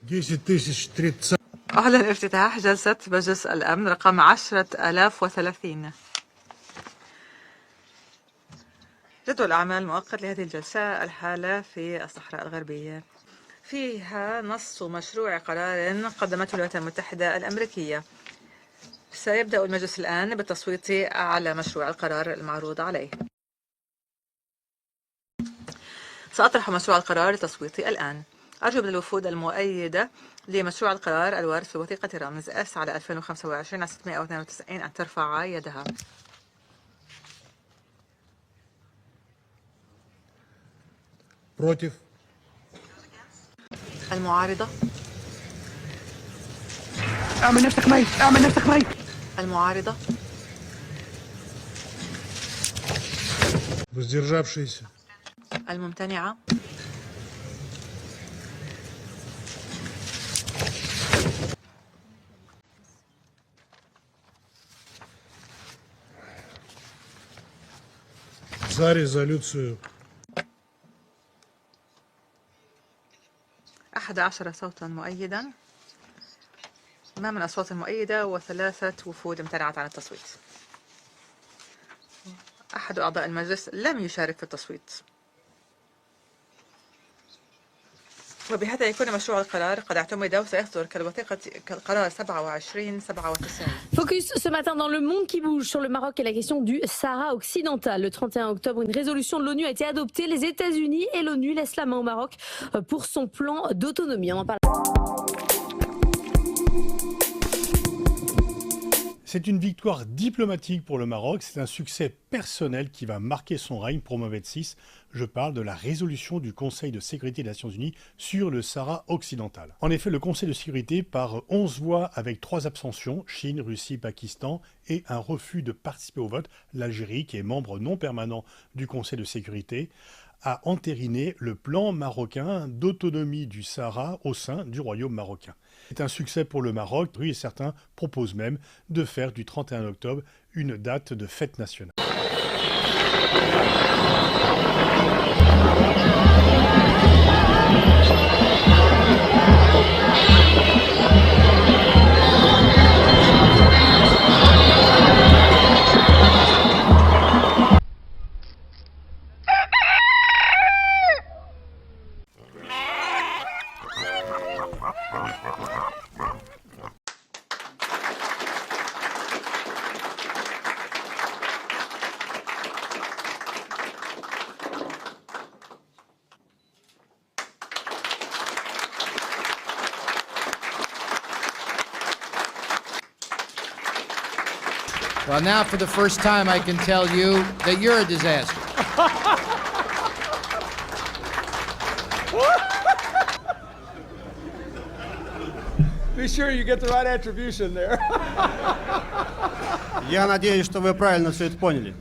10,030. أعلن افتتاح جلسة مجلس الأمن رقم 10,030. جدول الأعمال المؤقت لهذه الجلسة الحالة في الصحراء الغربية، فيها نص مشروع قرار قدمته الولايات المتحدة الأمريكية. سيبدأ المجلس الآن بالتصويت على مشروع القرار المعروض عليه. سأطرح مشروع القرار لتصويت الآن. أرجو من الوفود المؤيدة لمشروع القرار الوارد في وثيقة رمز S على 2025 على 692 أن ترفع يدها. Против. المعارضة. اعمل نفسك ميت، اعمل نفسك ميت. المعارضة. Воздержавшиеся. الممتنعة. За резолюцию 11 صوتا مؤيدا، ما من أصوات مؤيدة و3 وفود امتنعت عن التصويت. أحد أعضاء المجلس لم يشارك في التصويت، وبهذا يكون مشروع القرار قد اعتمد وسيصدر كالقرار 2797. Focus ce matin dans le monde qui bouge sur le Maroc et la question du Sahara occidental. Le 31 octobre, une résolution de l'ONU a été adoptée. Les États-Unis et l'ONU laissent la main au Maroc pour son plan d'autonomie. On en parle. C'est une victoire diplomatique pour le Maroc, c'est un succès personnel qui va marquer son règne pour Mohamed VI. Je parle de la résolution du Conseil de sécurité des Nations Unies sur le Sahara occidental. En effet, le Conseil de sécurité, par 11 voix avec 3 abstentions, Chine, Russie, Pakistan, et un refus de participer au vote, l'Algérie, qui est membre non permanent du Conseil de sécurité, a entériné le plan marocain d'autonomie du Sahara au sein du royaume marocain. C'est un succès pour le Maroc, et certains proposent même de faire du 31 octobre une date de fête nationale. Well, now for the first time I can tell you that you're a disaster. Be sure you get the right attribution there. Я надеюсь, что вы правильно все это поняли.